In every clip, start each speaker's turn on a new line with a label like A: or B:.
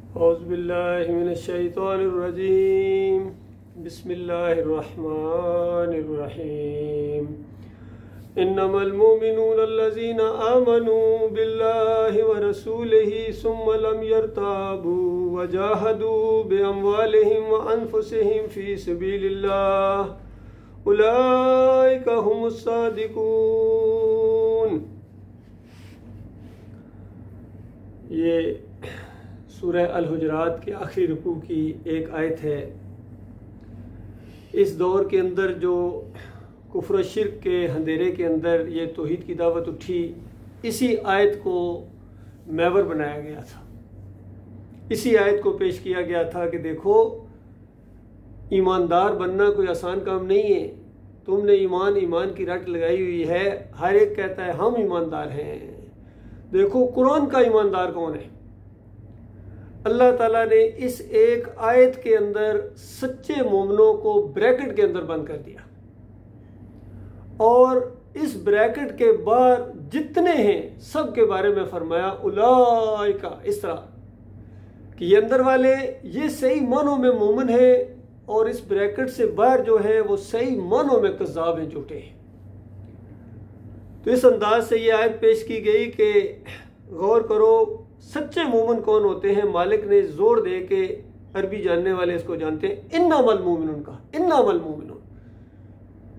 A: औज़ुबिल्लाहि मिनश्शैतानिर्रजीम बिस्मिल्लाहिर्रहमानिर्रहीम इन्नमल मुमिनूना अल्लज़ीना आमनू बिल्लाहि व रसूलिही सुम्मा लम यर्ताबू व जाहदू बिअमवालिहिम व अनफुसिहिम फ़ी सबीलिल्लाह उलाइका हुमुस सादिकून। ये सूरह अल-हुजरात के आखिरी रुकू की एक आयत है। इस दौर के अंदर जो कुफ्र शिर्क के अंधेरे के अंदर ये तौहीद की दावत उठी, इसी आयत को महवर बनाया गया था। इसी आयत को पेश किया गया था कि देखो, ईमानदार बनना कोई आसान काम नहीं है। तुमने ईमान की रट लगाई हुई है, हर एक कहता है हम ईमानदार हैं। देखो कुरान का ईमानदार कौन है। अल्लाह ताला ने इस एक आयत के अंदर सच्चे मोमिनों को ब्रैकेट के अंदर बंद कर दिया, और इस ब्रैकेट के बाहर जितने हैं सब के बारे में फरमाया उलाइका, इस तरह कि ये अंदर वाले ये सही मानों में मोमिन है, और इस ब्रैकेट से बाहर जो है वो सही मानों में कज़्ज़ाब हैं, झूठे हैं। तो इस अंदाज से ये आयत पेश की गई कि गौर करो सच्चे मोमिन कौन होते हैं। मालिक ने जोर दे के, अरबी जानने वाले इसको जानते हैं, इन्नमल मोमिनून का, इन्नमल मोमिनून,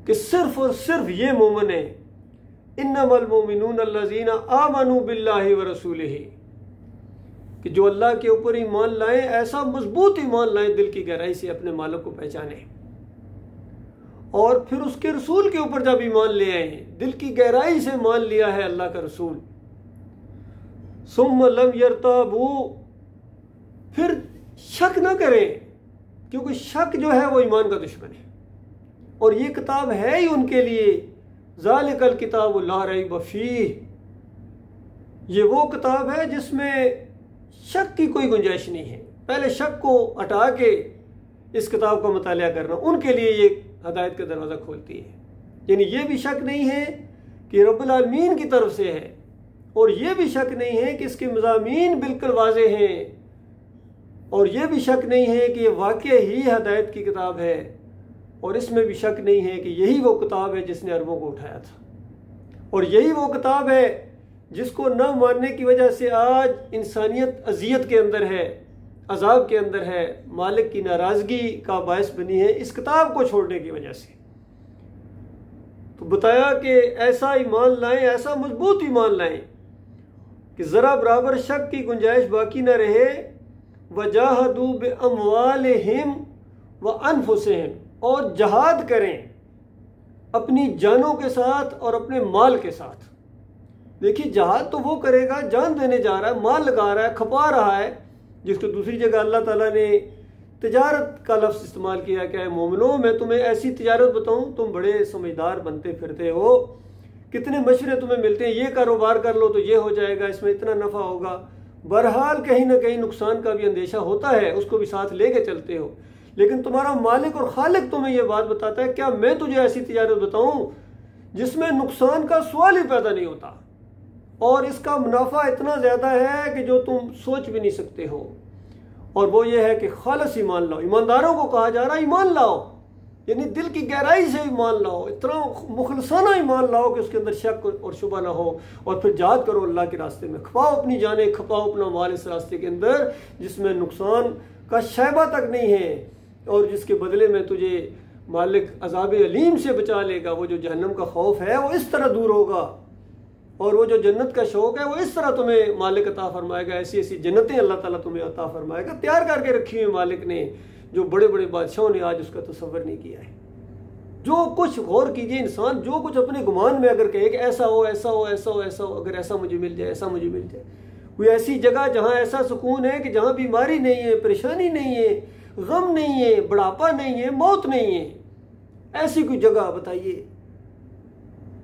A: कि सिर्फ और सिर्फ ये मोमिन है। इन्नमल मोमिनून अल्लज़ीना आमनू बिल्लाहि व रसूलिही, कि जो अल्लाह के ऊपर ईमान लाएं, ऐसा मजबूत ईमान लाएं, दिल की गहराई से अपने मालिक को पहचाने, और फिर उसके रसूल के ऊपर जब ईमान ले आए, दिल की गहराई से मान लिया है अल्लाह का रसूल, सुम्मा लम यर्ताबू, फिर शक ना करें, क्योंकि शक जो है वो ईमान का दुश्मन है। और ये किताब है ही उनके लिए, ज़ालिकल किताबु ला रैब फीह, ये वो किताब है जिसमें शक की कोई गुंजाइश नहीं है। पहले शक को हटा के इस किताब का मुतालिया करना उनके लिए ये हदायत का दरवाज़ा खोलती है। यानी ये भी शक नहीं है कि रब्बुल आलमीन की तरफ से है, और ये भी शक नहीं है कि इसके मज़ामीन बिल्कुल वाज़े हैं, और ये भी शक नहीं है कि ये वाक़ई ही हदायत की किताब है, और इसमें भी शक नहीं है कि यही वो किताब है जिसने अरबों को उठाया था, और यही वो किताब है जिसको न मानने की वजह से आज इंसानियत अजियत के अंदर है, अजाब के अंदर है, मालिक की नाराज़गी का बायस बनी है इस किताब को छोड़ने की वजह से। तो बताया कि ऐसा ईमान लाएं, ऐसा मजबूत ईमान लाएं कि ज़रा बराबर शक की गुंजाइश बाकी न रहे। वजाहदू बिअमवालिहिम व अनफुसिहिम, और जहाद करें अपनी जानों के साथ और अपने माल के साथ। देखिए, जहाद तो वो करेगा जान देने जा रहा है, माल लगा रहा है, खपा रहा है, जिसको दूसरी जगह अल्लाह ताला ने तिजारत का लफ्ज़ इस्तेमाल किया। क्या है, मोमिनो मैं तुम्हें ऐसी तिजारत बताऊं, तुम बड़े समझदार बनते फिरते हो, कितने मशवरे तुम्हें मिलते हैं, ये कारोबार कर लो तो ये हो जाएगा, इसमें इतना नफ़ा होगा। बहरहाल कहीं ना कहीं नुकसान का भी अंदेशा होता है, उसको भी साथ लेके चलते हो, लेकिन तुम्हारा मालिक और खालिक तुम्हें यह बात बताता है, क्या मैं तुझे ऐसी तिजारत बताऊं जिसमें नुकसान का सवाल ही पैदा नहीं होता, और इसका मुनाफा इतना ज़्यादा है कि जो तुम सोच भी नहीं सकते हो। और वो ये है कि खालिस ईमान लाओ। ईमानदारों को कहा जा रहा है ईमान लाओ, यानी दिल की गहराई से ईमान लाओ, इतना मुखलसाना ईमान लाओ कि उसके अंदर शक और शुबा ना हो, और फिर जाद करो अल्लाह के रास्ते में, खपाओ अपनी जानें, खपाओ अपना माल इस रास्ते के अंदर जिसमें नुकसान का शैबा तक नहीं है, और जिसके बदले में तुझे मालिक अज़ाब अलीम से बचा लेगा। वो जो जहन्नम का खौफ है वो इस तरह दूर होगा, और वो जो जन्नत का शौक़ है वो इस तरह तुम्हें मालिक अता फरमाएगा। ऐसी ऐसी जन्नतें अल्लाह ताला तुम्हें अता फरमाएगा, तैयार करके रखी हुई मालिक ने, जो बड़े बड़े बादशाहों ने आज उसका तसव्वुर नहीं किया है। जो कुछ गौर कीजिए, इंसान जो कुछ अपने गुमान में अगर कहे कि ऐसा हो, ऐसा हो, ऐसा हो, ऐसा हो, अगर ऐसा मुझे मिल जाए, ऐसा मुझे मिल जाए, कोई ऐसी जगह जहाँ ऐसा सुकून है कि जहाँ बीमारी नहीं है, परेशानी नहीं है, गम नहीं है, बुढ़ापा नहीं है, मौत नहीं है, ऐसी कोई जगह बताइए।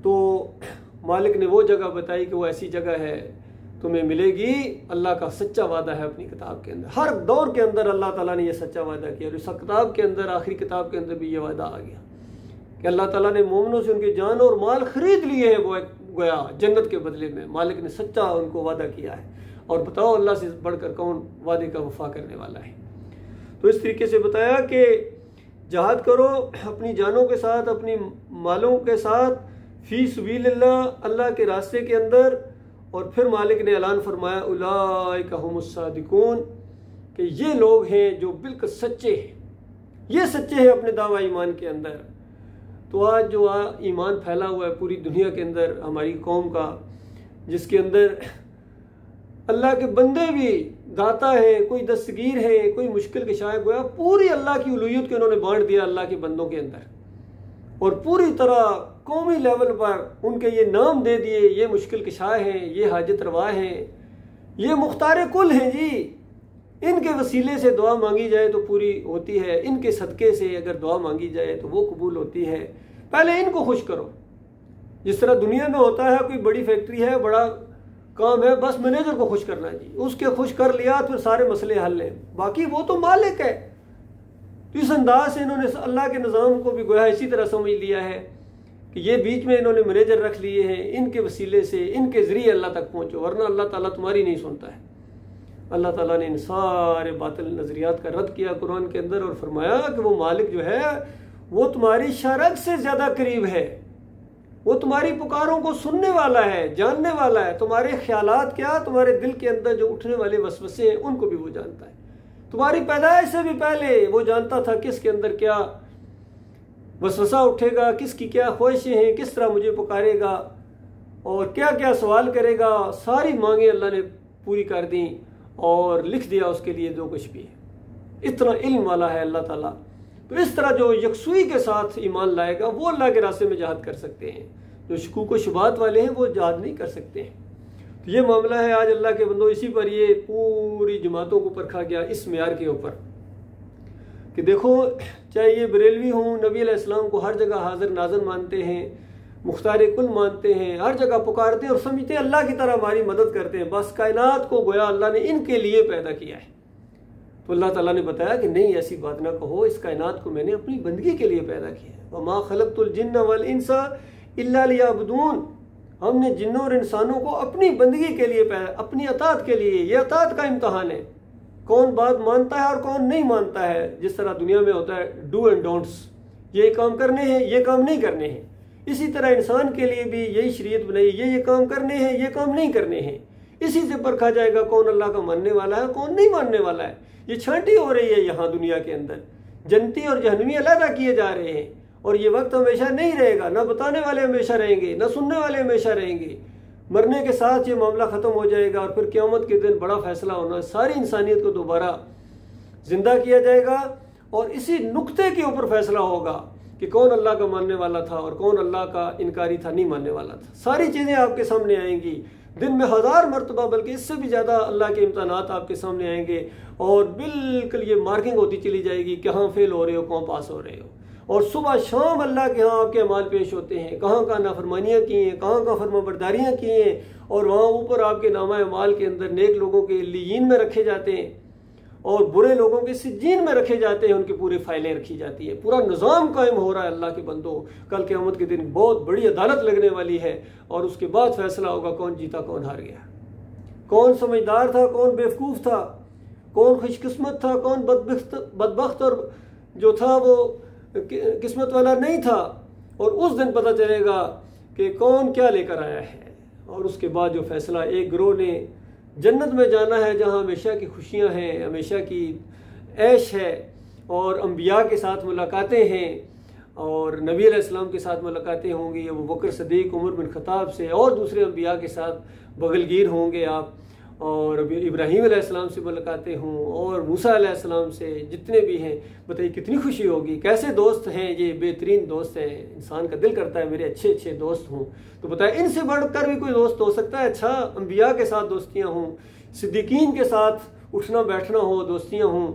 A: तो मालिक ने वो जगह बताई कि वो ऐसी जगह है, तुम्हें मिलेगी। अल्लाह का सच्चा वादा है अपनी किताब के अंदर, हर दौर के अंदर अल्लाह ताला ने यह सच्चा वादा किया, और इस किताब के अंदर, आखिरी किताब के अंदर भी ये वादा आ गया कि अल्लाह ताला ने मोमिनों से उनकी जान और माल खरीद लिए हैं, वो गोया जन्नत के बदले में। मालिक ने सच्चा उनको वादा किया है। और बताओ अल्लाह से बढ़कर कौन वादे का वफा करने वाला है। तो इस तरीके से बताया कि जहाद करो अपनी जानों के साथ, अपनी मालों के साथ, फी सबीलिल्लाह, अल्लाह के रास्ते के अंदर। और फिर मालिक ने ऐलान फरमाया उलाइका हुमुस सादिकून, कि ये लोग हैं जो बिल्कुल सच्चे हैं, ये सच्चे हैं अपने दावा ईमान के अंदर। तो आज जो ईमान फैला हुआ है पूरी दुनिया के अंदर हमारी कौम का, जिसके अंदर अल्लाह के बंदे भी दाता है, कोई दस्तगीर है, कोई मुश्किल के शायक गोया, पूरी अल्लाह की उलूहियत को उन्होंने बांट दिया अल्लाह के बंदों के अंदर, और पूरी तरह कौमी लेवल पर उनके ये नाम दे दिए, ये मुश्किल कशा हैं, ये हाजत रवा हैं, ये मुख्तार कुल हैं जी। इनके वसीले से दुआ मांगी जाए तो पूरी होती है, इनके सदक़े से अगर दुआ मांगी जाए तो वो कबूल होती है। पहले इनको खुश करो। जिस तरह दुनिया में होता है, कोई बड़ी फैक्ट्री है, बड़ा काम है, बस मैनेजर को खुश करना है जी, उसके खुश कर लिया फिर सारे मसले हल हैं, बाकी वो तो मालिक है। तो इस अंदाज से इन्होंने अल्लाह के निज़ाम को भी गोया इसी तरह समझ लिया है कि ये बीच में इन्होंने मैनेजर रख लिए हैं, इनके वसीले से, इनके ज़रिए अल्लाह तक पहुँचो, वरना अल्लाह ताला तुम्हारी नहीं सुनता है। अल्लाह ताला ने इन सारे बातिल नज़रियात का रद्द किया कुरान के अंदर और फरमाया कि वो मालिक जो है वो तुम्हारी शरक से ज़्यादा करीब है, वो तुम्हारी पुकारों को सुनने वाला है, जानने वाला है। तुम्हारे ख्यालात क्या, तुम्हारे दिल के अंदर जो उठने वाले वसवसे हैं उनको भी वो जानता है। तुम्हारी पैदाइश से भी पहले वो जानता था किसके अंदर क्या वसवसा उठेगा, किसकी क्या ख्वाहिशें हैं, किस तरह मुझे पुकारेगा और क्या क्या सवाल करेगा। सारी मांगे अल्लाह ने पूरी कर दी और लिख दिया उसके लिए जो कुछ भी है। इतना इल्म वाला है अल्लाह ताला। तो इस तरह जो यकसुई के साथ ईमान लाएगा वो अल्लाह के रास्ते में जहाद कर सकते हैं, जो शकूक व शुबात वाले हैं वो जहाद नहीं कर सकते हैं। तो ये मामला है आज अल्लाह के बंदो, इसी पर ये पूरी जमातों को परखा गया इस मेयार के ऊपर कि देखो, चाहे ये बरेलवी हों, नबी अलैहिस्सलाम को हर जगह हाजिर नाज़र मानते हैं, मुख्तार कुल मानते हैं, हर जगह पुकारते हैं और समझते हैं अल्लाह की तरह हमारी मदद करते हैं, बस कायनात को गोया अल्लाह ने इनके लिए पैदा किया है। तो अल्लाह ताला ने बताया कि नहीं, ऐसी बात ना कहो, इस कायनात को मैंने अपनी बंदगी के लिए पैदा किया है। वमा खलक़तुल जिन्ना वल इंसा इल्ला लियअबुदून, हमने जिन्नों और इंसानों को अपनी बंदगी के लिए पैदा, अपनी अतात के लिए। ये अतात का इम्तहान है, कौन बात मानता है और कौन नहीं मानता है। जिस तरह दुनिया में होता है डू एंड डोंट्स, ये काम करने हैं, ये काम नहीं करने हैं, इसी तरह इंसान के लिए भी यही शरीयत बनाई, ये काम करने हैं, ये काम नहीं करने हैं। इसी से परखा जाएगा कौन अल्लाह का मानने वाला है, कौन नहीं मानने वाला है। ये छांटी हो रही है यहाँ दुनिया के अंदर, जन्नती और जहन्नमी अलग किए जा रहे हैं। और ये वक्त हमेशा नहीं रहेगा, ना बताने वाले हमेशा रहेंगे, ना सुनने वाले हमेशा रहेंगे। मरने के साथ ये मामला ख़त्म हो जाएगा और फिर क़यामत के दिन बड़ा फैसला होना, सारी इंसानियत को दोबारा जिंदा किया जाएगा और इसी नुक्ते के ऊपर फैसला होगा कि कौन अल्लाह का मानने वाला था और कौन अल्लाह का इनकारी था, नहीं मानने वाला था। सारी चीज़ें आपके सामने आएंगी, दिन में 1000 मरतबा, बल्कि इससे भी ज़्यादा अल्लाह के इम्तहानात आपके सामने आएंगे और बिल्कुल ये मार्किंग होती चली जाएगी, कहाँ फेल हो रहे हो, कहाँ पास हो रहे हो। और सुबह शाम अल्लाह के यहाँ आपके अमाल पेश होते हैं, कहाँ कहाँ नाफरमानियाँ की हैं, कहाँ कहाँ फरमाबरदारियाँ की हैं, और वहाँ ऊपर आपके नामा अमाल के अंदर नेक लोगों के लीन में रखे जाते हैं और बुरे लोगों के सिज्जीन में रखे जाते हैं, उनकी पूरी फाइलें रखी जाती है। पूरा निज़ाम कायम हो रहा है अल्लाह के बंदो। कल क़यामत के दिन बहुत बड़ी अदालत लगने वाली है और उसके बाद फैसला होगा कौन जीता कौन हार गया, कौन समझदार था कौन बेवकूफ़ था, कौन खुशकिस्मत था कौन बदबख्त और जो था वो किस्मत वाला नहीं था। और उस दिन पता चलेगा कि कौन क्या लेकर आया है। और उसके बाद जो फैसला, एक गिरोह ने जन्नत में जाना है जहाँ हमेशा की खुशियाँ हैं, हमेशा की ऐश है और अम्बिया के साथ मुलाकातें हैं और नबी अलैहिस्सलाम के साथ मुलाकातें होंगी, अबू बकर सिद्दीक़, उमर बिन खत्ताब से और दूसरे अम्बिया के साथ बगलगीर होंगे आप, और इब्राहीम अलैहिस्सलाम से मुलाकातें हों और मूसा अलैहिस्सलाम से, जितने भी हैं। बताइए कितनी खुशी होगी, कैसे दोस्त हैं ये, बेहतरीन दोस्त हैं। इंसान का दिल करता है मेरे अच्छे अच्छे दोस्त हों। तो बताए इनसे बढ़कर भी कोई दोस्त हो सकता है? अच्छा, अम्बिया के साथ दोस्तियाँ हों, सिद्दीकीन के साथ उठना बैठना हो, दोस्तियाँ हों,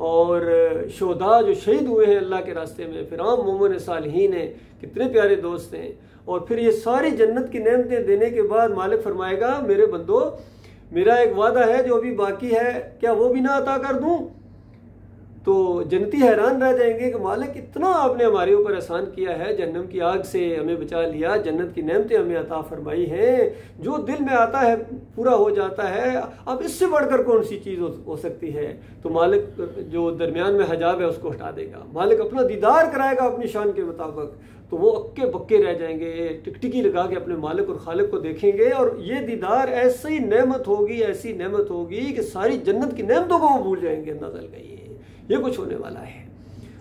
A: और शोदा जो शहीद हुए हैं अल्लाह के रास्ते में, फिर आम मोमिन सालिहीन हैं, कितने प्यारे दोस्त हैं। और फिर ये सारी जन्नत की नेमतें देने के बाद मालिक फरमाएगा, मेरे बंदो मेरा एक वादा है जो अभी बाकी है, क्या वो भी ना अता कर दूं? तो जन्नती हैरान रह जाएंगे कि मालिक इतना आपने हमारे ऊपर एहसान किया है, जहन्नम की आग से हमें बचा लिया, जन्नत की नेमतें हमें अता फरमाई हैं, जो दिल में आता है पूरा हो जाता है, अब इससे बढ़कर कौन सी चीज़ हो सकती है। तो मालिक जो दरमियान में हजाब है उसको हटा देगा, मालिक अपना दीदार कराएगा अपनी शान के मुताबिक, तो वो अक्के बक्के रह जाएंगे, टिकटिकी लगा के अपने मालिक और खालिक को देखेंगे। और ये दीदार ऐसी नेमत होगी, ऐसी नेमत होगी कि सारी जन्नत की नेमतों को वो भूल जाएंगे। अंदाजा लगाइए ये कुछ होने वाला है।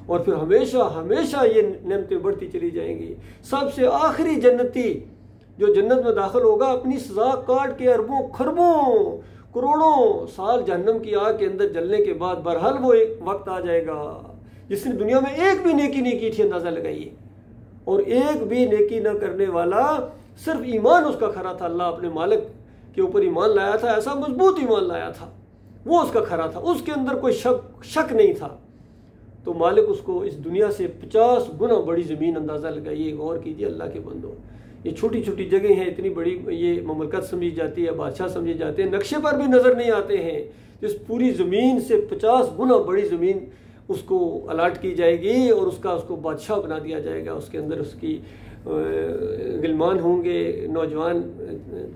A: और फिर हमेशा हमेशा ये नेमतें बढ़ती चली जाएंगी। सबसे आखिरी जन्नती जो जन्नत में दाखिल होगा अपनी सजा काट के अरबों खरबों करोड़ों साल जहन्नम की आग के अंदर जलने के बाद बहरहाल वो एक वक्त आ जाएगा जिसने दुनिया में एक भी नेकी नहीं की थी। अंदाजा लगाइए। और एक भी नेकी न करने वाला, सिर्फ ईमान उसका खरा था, अल्लाह अपने मालिक के ऊपर ईमान लाया था, ऐसा मजबूत ईमान लाया था, वो उसका खरा था, उसके अंदर कोई शक नहीं था। तो मालिक उसको इस दुनिया से 50 गुना बड़ी ज़मीन, अंदाज़ा लगाइए, गौर कीजिए अल्लाह के बंदो। ये छोटी छोटी जगह हैं, इतनी बड़ी ये ममलकत समझी जाती है, बादशाह समझे जाते हैं, नक्शे पर भी नज़र नहीं आते हैं। इस पूरी ज़मीन से 50 गुना बड़ी ज़मीन उसको अलाट की जाएगी और उसको बादशाह बना दिया जाएगा। उसके अंदर उसकी गिलमान होंगे, नौजवान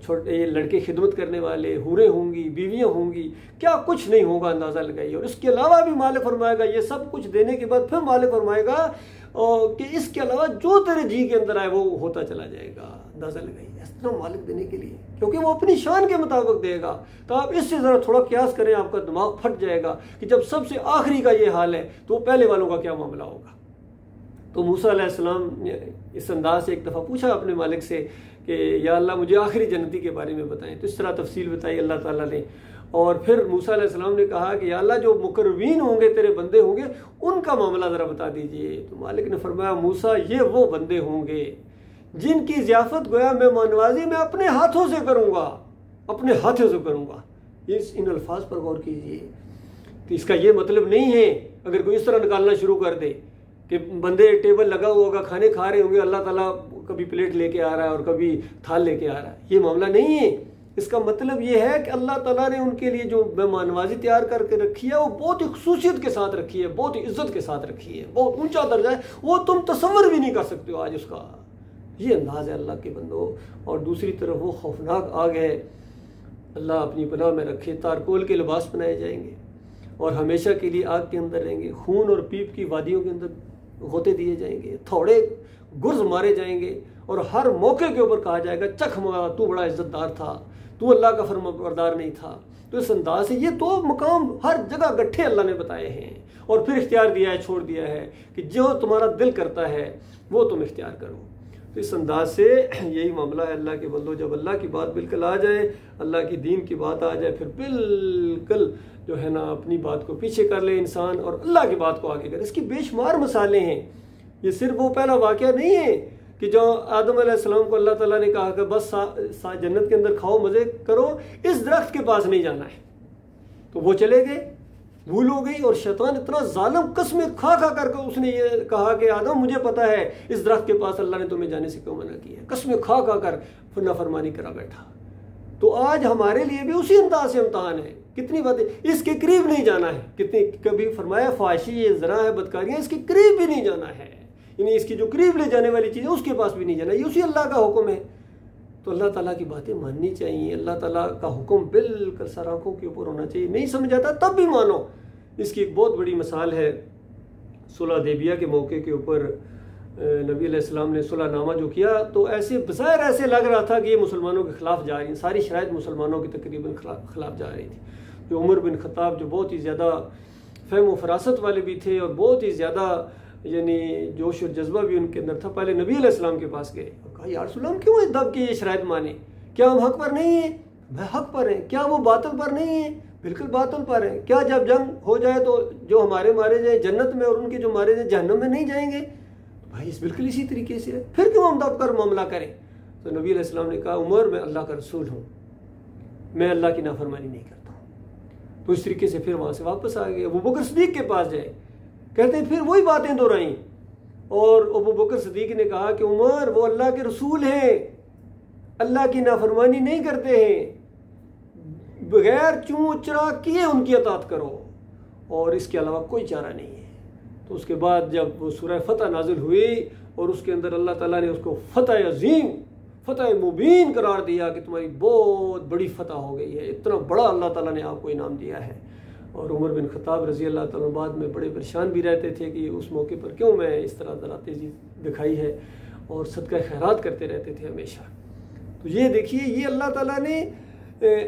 A: छोटे लड़के खिदमत करने वाले, हुरें होंगी, बीवियां होंगी, क्या कुछ नहीं होगा, अंदाज़ा लगाइए। और इसके अलावा भी मालिक फरमाएगा, ये सब कुछ देने के बाद फिर मालिक फरमाएगा कि इसके अलावा जो तेरे जी के अंदर आए वो होता चला जाएगा। अंदाज़ा लगाइए इतना मालिक देने के लिए, क्योंकि वो अपनी शान के मुताबिक देगा। तो आप इससे ज़रा थोड़ा क्यास करें, आपका दिमाग फट जाएगा कि जब सबसे आखिरी का ये हाल है तो पहले वालों का क्या मामला होगा। तो मूसा अलैहिस्सलाम ने इस अंदाज से एक दफ़ा पूछा अपने मालिक से कि या अल्लाह मुझे आखिरी जन्नती के बारे में बताएं। तो इस तरह तफसील बताई अल्लाह ताला ने। और फिर मूसा अलैहिस्सलाम ने कहा कि या अल्लाह जो मुकर्रबीन होंगे, तेरे बंदे होंगे, उनका मामला ज़रा बता दीजिए। तो मालिक ने फरमाया मूसा ये वो बंदे होंगे जिनकी ज़ियाफ़त गोया मेहमानवाजी मैं अपने हाथों से करूँगा, अपने हाथों से करूँगा। इन अल्फाज पर गौर कीजिए। तो इसका ये मतलब नहीं है अगर कोई इस तरह निकालना शुरू कर दे कि बंदे टेबल लगा हुआ होगा, खाने खा रहे होंगे, अल्लाह ताला कभी प्लेट लेके आ रहा है और कभी थाल लेके आ रहा है, ये मामला नहीं है। इसका मतलब ये है कि अल्लाह ताला ने उनके लिए जो मेहमानवाजी तैयार करके रखी है वो बहुत ही खुसूसियत के साथ रखी है, बहुत ही इज्जत के साथ रखी है, बहुत ऊंचा दर्जा है, वो तुम तसव्वुर भी नहीं कर सकते हो आज उसका। ये अंदाज है अल्लाह के बंदो। और दूसरी तरफ वो खौफनाक आग है, अल्लाह अपनी पनाह में रखे, तारकोल के लिबास बनाए जाएंगे और हमेशा के लिए आग के अंदर रहेंगे। खून और पीप की वादियों के अंदर गोते दिए जाएंगे, थोड़े गुर्ज मारे जाएंगे और हर मौके के ऊपर कहा जाएगा चख मगा, तू बड़ा इज्जतदार था, तू अल्लाह का फरमाबरदार नहीं था। तो इस अंदाज से ये दो मकाम हर जगह गट्ठे अल्लाह ने बताए हैं और फिर इख्तियार दिया है, छोड़ दिया है कि जो तुम्हारा दिल करता है वो तुम इख्तियार करो। तो इस अंदाज से यही मामला है अल्लाह के बंदो। जब अल्लाह की बात बिल्कुल आ जाए, अल्लाह की दीन की बात आ जाए, फिर बिल्कुल जो है ना अपनी बात को पीछे कर ले इंसान और अल्लाह की बात को आगे करे। इसकी बेशुमार मिसालें हैं। ये सिर्फ वो पहला वाक़या नहीं है कि जो आदम अलैहिस्सलाम को अल्लाह ताला ने कहा कि बस जन्नत के अंदर खाओ, मज़े करो, इस दरख्त के पास नहीं जाना है, तो वो चले गए, भूल हो गई। और शैतान इतना जालिम कसमें खा खा करके उसने ये कहा कि आदम मुझे पता है इस दरख्त के पास अल्लाह ने तुम्हें जाने से क्यों मना किया है, कसमें खा खा कर फिर नाफरमानी करा बैठा। तो आज हमारे लिए भी उसी अंदाज से इम्तहान है। कितनी बातें, इसके करीब नहीं जाना है, कितनी कभी फरमाया फाशी ये ज़रा है, बदकारियाँ, इसके करीब भी नहीं जाना है, यानी इसकी जो करीब ले जाने वाली चीज़ है उसके पास भी नहीं जाना, ये उसी अल्लाह का हुक्म है। तो अल्लाह ताला की बातें माननी चाहिए, अल्लाह ताला का हुक्म बिल्कुल सर आँखों के ऊपर होना चाहिए। नहीं समझ आता तब भी मानो। इसकी एक बहुत बड़ी मिसाल है, सुलह हुदैबिया के मौके के ऊपर नबी अलैहिस्सलाम ने सुलहनामा जो किया तो ऐसे बज़ाहिर ऐसे लग रहा था कि ये मुसलमानों के ख़िलाफ़ जा रही है, सारी शराइत मुसलमानों की तकरीबन ख़िलाफ़ जा रही थी। जो उमर बिन खत्ताब जो बहुत ही ज़्यादा फ़हम व फरासत वाले भी थे और बहुत ही ज़्यादा यानी जोश और जज्बा भी उनके अंदर था, पहले नबी अलैहिस्सलाम के पास गए और कहा यार रसूल क्यों इस दब के ये शराइत माने, क्या हम हक़ पर नहीं हैं? मैं हक़ पर हैं। क्या वो बातिल पर नहीं है? बिल्कुल बातिल पर हैं। क्या जब जंग हो जाए तो जो हमारे मारे जाए जन्नत में और उनके जो मारे जाए जहन्नम में नहीं जाएंगे? भाई इस बिल्कुल इसी तरीके से है, फिर क्यों हम दब कर मामला करें? तो नबी अलैहिस्सलाम ने कहा उमर मैं अल्लाह का रसूल हूँ, मैं अल्लाह की नाफरमानी नहीं करता हूँ। तो इस तरीके से फिर वहाँ से वापस आ गए। अबू बकर सिद्दीक के पास जाए, कहते हैं फिर वही बातें दोहराई और अबू बकर सिद्दीक ने कहा कि उमर वो अल्लाह के रसूल हैं, अल्लाह की नाफरमानी नहीं करते हैं, बगैर चूँ चरा किए उनकी अतात करो। और इसके अलावा कोई चारा नहीं है। तो उसके बाद जब वो सूरह फतह नाजिल हुई और उसके अंदर अल्लाह ताला ने उसको फतह अजीम, फतह मुबीन करार दिया कि तुम्हारी बहुत बड़ी फतह हो गई है, इतना बड़ा अल्लाह ताला ने आपको इनाम दिया है। और उमर बिन खत्ताब रज़ी अल्लाह ताला बाद में बड़े परेशान भी रहते थे कि उस मौके पर क्यों मैं इस तरह ज़रा तेज़ी दिखाई है, और सदका खैरात करते रहते थे हमेशा। तो ये देखिए, ये अल्लाह ताला ने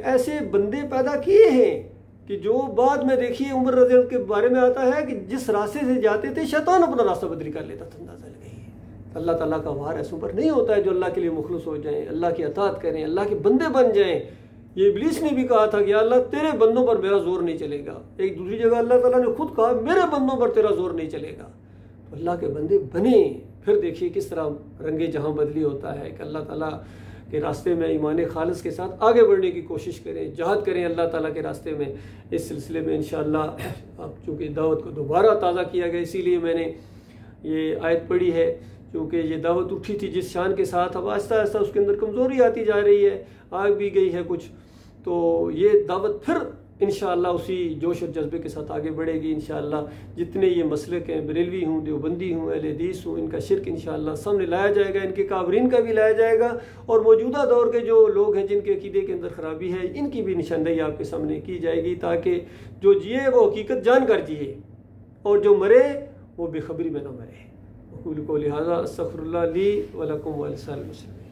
A: ऐसे बंदे पैदा किए हैं कि जो बाद में देखिए उमर रज़ी अल्लाह के बारे में आता है कि जिस रास्ते से जाते थे शैतान अपना रास्ता बदली कर लेता था। अंदाज़ा लगाइए, अल्लाह ताला का वार ऐसों पर नहीं होता है जो अल्लाह के लिए मुखलस हो जाएं, अल्लाह की अताअत करें, अल्लाह के बंदे बन जाएं। ये इब्लीस ने भी कहा था कि अल्लाह तेरे बंदों पर मेरा जोर नहीं चलेगा। एक दूसरी जगह अल्लाह ताला ने खुद कहा मेरे बंदों पर तेरा जोर नहीं चलेगा। तो अल्लाह के बंदे बने, फिर देखिए किस तरह रंगे जहां बदली होता है कि अल्लाह ताला के रास्ते में ईमान खालिस के साथ आगे बढ़ने की कोशिश करें, जहाद करें अल्लाह ताला के रास्ते में। इस सिलसिले में इंशाअल्लाह अब चूँकि दावत को दोबारा ताज़ा किया गया, इसीलिए मैंने ये आयत पढ़ी है, क्योंकि ये दावत उठी थी जिस शान के साथ, अब आहिस्ता आहिस्ता उसके अंदर कमज़ोरी आती जा रही है, आग भी गई है कुछ। तो ये दावत फिर इंशाअल्लाह उसी जोश और जज्बे के साथ आगे बढ़ेगी इंशाअल्लाह। जितने ये मसलक हैं, बरेलवी हूँ, देवबंदी हूँ, अहले हदीस हूँ, इनका शिरक इंशाअल्लाह सामने लाया जाएगा, इनके काबरीन का भी लाया जाएगा, और मौजूदा दौर के जो लोग हैं जिनके अकीदे के अंदर ख़राबी है, इनकी भी निशानदेही आपके सामने की जाएगी, ताकि जो जिए वो हकीकत जान कर जिए और जो मरे वो बेखबरी में न मरे। वक़ूलु क़ौली हाज़ा अस्तग़फ़िरुल्लाह ली व लकुम व लिसाइरिल मुस्लिमीन।